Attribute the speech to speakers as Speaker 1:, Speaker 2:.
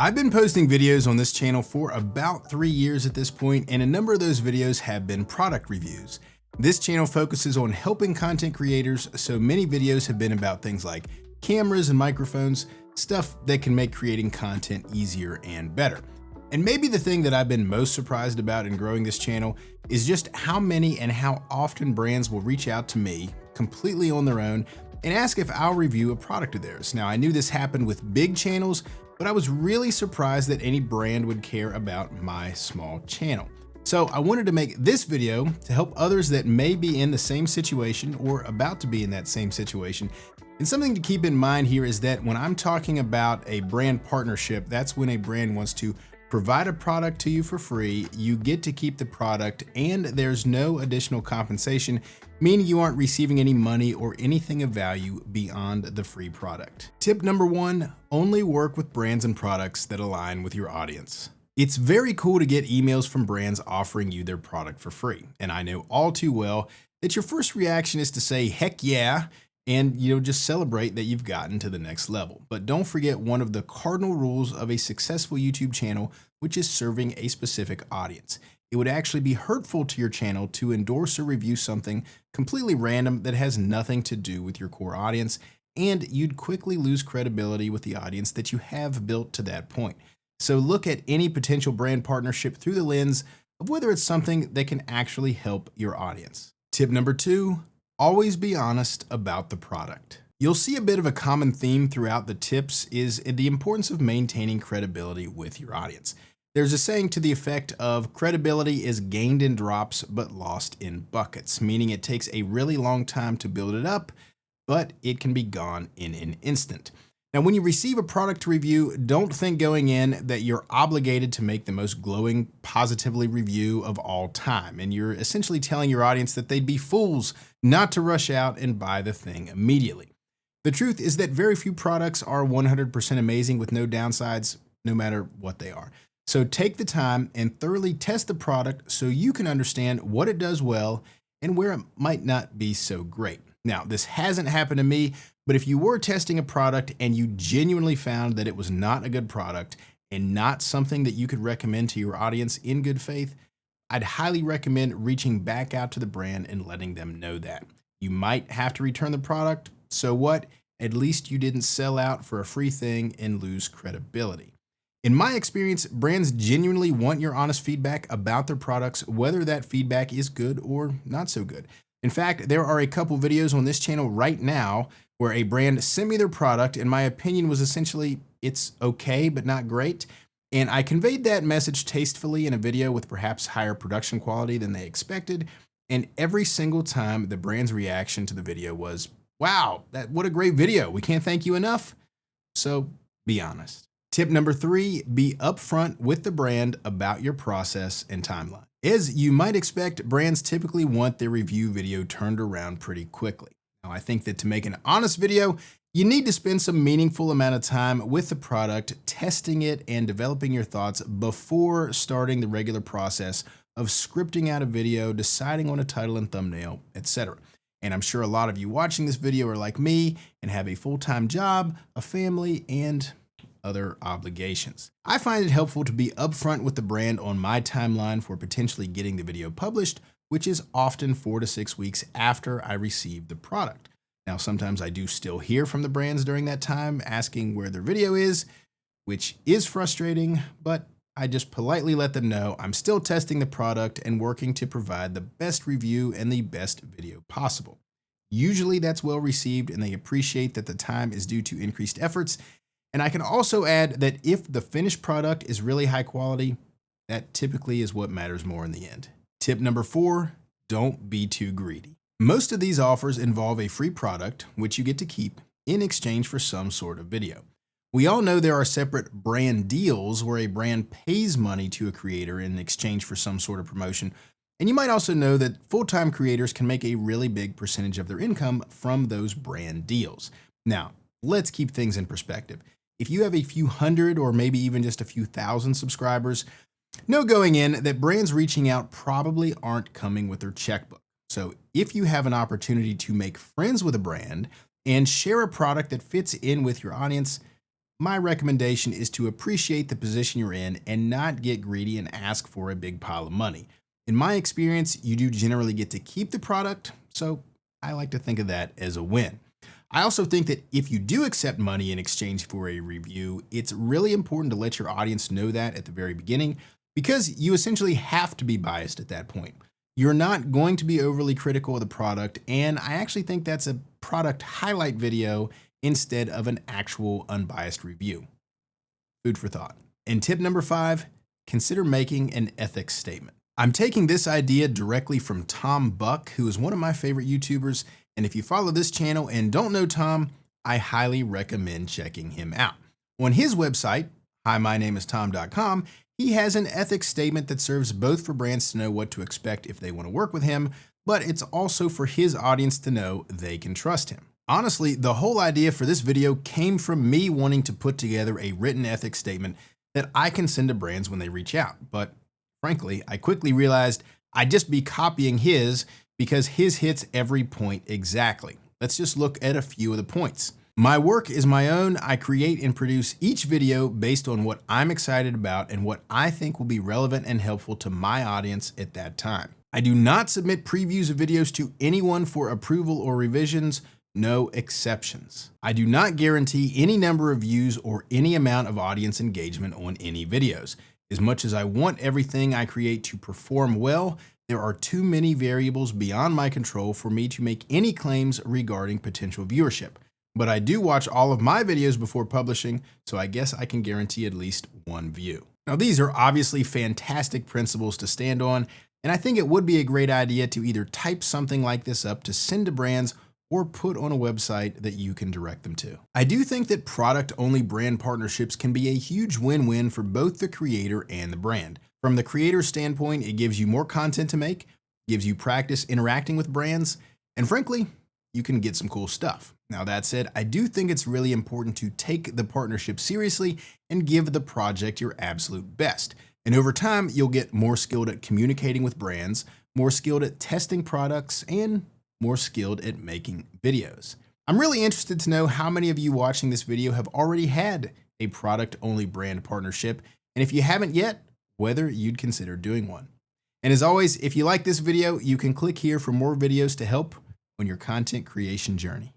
Speaker 1: I've been posting videos on this channel for about 3 years at this point, and a number of those videos have been product reviews. This channel focuses on helping content creators, so many videos have been about things like cameras and microphones, stuff that can make creating content easier and better. And maybe the thing that I've been most surprised about in growing this channel is just how many and how often brands will reach out to me completely on their own and ask if I'll review a product of theirs. Now, I knew this happened with big channels, but I was really surprised that any brand would care about my small channel. So I wanted to make this video to help others that may be in the same situation or about to be in that same situation. And something to keep in mind here is that when I'm talking about a brand partnership, that's when a brand wants to provide a product to you for free, you get to keep the product, and there's no additional compensation, meaning you aren't receiving any money or anything of value beyond the free product. Tip number 1, only work with brands and products that align with your audience. It's very cool to get emails from brands offering you their product for free, and I know all too well that your first reaction is to say, heck yeah, and just celebrate that you've gotten to the next level. But don't forget one of the cardinal rules of a successful YouTube channel, which is serving a specific audience. It would actually be hurtful to your channel to endorse or review something completely random that has nothing to do with your core audience, and you'd quickly lose credibility with the audience that you have built to that point. So look at any potential brand partnership through the lens of whether it's something that can actually help your audience. Tip number 2, always be honest about the product. You'll see a bit of a common theme throughout the tips is the importance of maintaining credibility with your audience. There's a saying to the effect of credibility is gained in drops but lost in buckets, meaning it takes a really long time to build it up, but it can be gone in an instant. Now, when you receive a product review, don't think going in that you're obligated to make the most glowing, positively review of all time. And you're essentially telling your audience that they'd be fools not to rush out and buy the thing immediately. The truth is that very few products are 100% amazing with no downsides, no matter what they are. So take the time and thoroughly test the product so you can understand what it does well and where it might not be so great. Now, this hasn't happened to me, but if you were testing a product and you genuinely found that it was not a good product and not something that you could recommend to your audience in good faith, I'd highly recommend reaching back out to the brand and letting them know that. You might have to return the product, so what? At least you didn't sell out for a free thing and lose credibility. In my experience, brands genuinely want your honest feedback about their products, whether that feedback is good or not so good. In fact, there are a couple videos on this channel right now where a brand sent me their product and my opinion was essentially, it's okay, but not great. And I conveyed that message tastefully in a video with perhaps higher production quality than they expected. And every single time the brand's reaction to the video was, wow, what a great video. We can't thank you enough. So be honest. Tip number 3, be upfront with the brand about your process and timeline. As you might expect, brands typically want their review video turned around pretty quickly. Now, I think that to make an honest video, you need to spend some meaningful amount of time with the product, testing it and developing your thoughts before starting the regular process of scripting out a video, deciding on a title and thumbnail, etc. And I'm sure a lot of you watching this video are like me and have a full-time job, a family, and other obligations. I find it helpful to be upfront with the brand on my timeline for potentially getting the video published, which is often 4 to 6 weeks after I receive the product. Now, sometimes I do still hear from the brands during that time asking where their video is, which is frustrating, but I just politely let them know I'm still testing the product and working to provide the best review and the best video possible. Usually that's well received and they appreciate that the time is due to increased efforts. And I can also add that if the finished product is really high quality, that typically is what matters more in the end. Tip number 4, don't be too greedy. Most of these offers involve a free product, which you get to keep in exchange for some sort of video. We all know there are separate brand deals where a brand pays money to a creator in exchange for some sort of promotion. And you might also know that full-time creators can make a really big percentage of their income from those brand deals. Now, let's keep things in perspective. If you have a few hundred or maybe even just a few thousand subscribers, know going in that brands reaching out probably aren't coming with their checkbook. So if you have an opportunity to make friends with a brand and share a product that fits in with your audience, my recommendation is to appreciate the position you're in and not get greedy and ask for a big pile of money. In my experience, you do generally get to keep the product, so I like to think of that as a win. I also think that if you do accept money in exchange for a review, it's really important to let your audience know that at the very beginning, because you essentially have to be biased at that point. You're not going to be overly critical of the product, and I actually think that's a product highlight video instead of an actual unbiased review. Food for thought. And tip number 5, consider making an ethics statement. I'm taking this idea directly from Tom Buck, who is one of my favorite YouTubers. And if you follow this channel and don't know Tom, I highly recommend checking him out. On his website, hi-my-name-is-tom.com, he has an ethics statement that serves both for brands to know what to expect if they want to work with him, but it's also for his audience to know they can trust him. Honestly, the whole idea for this video came from me wanting to put together a written ethics statement that I can send to brands when they reach out. But frankly, I quickly realized I'd just be copying his because his hits every point exactly. Let's just look at a few of the points. My work is my own. I create and produce each video based on what I'm excited about and what I think will be relevant and helpful to my audience at that time. I do not submit previews of videos to anyone for approval or revisions, no exceptions. I do not guarantee any number of views or any amount of audience engagement on any videos. As much as I want everything I create to perform well, there are too many variables beyond my control for me to make any claims regarding potential viewership. But I do watch all of my videos before publishing, so I guess I can guarantee at least one view. Now, these are obviously fantastic principles to stand on, and I think it would be a great idea to either type something like this up to send to brands or put on a website that you can direct them to. I do think that product-only brand partnerships can be a huge win-win for both the creator and the brand. From the creator standpoint, it gives you more content to make, gives you practice interacting with brands, and frankly, you can get some cool stuff. Now that said, I do think it's really important to take the partnership seriously and give the project your absolute best. And over time, you'll get more skilled at communicating with brands, more skilled at testing products, and more skilled at making videos. I'm really interested to know how many of you watching this video have already had a product-only brand partnership, and if you haven't yet, whether you'd consider doing one. And as always, if you like this video, you can click here for more videos to help on your content creation journey.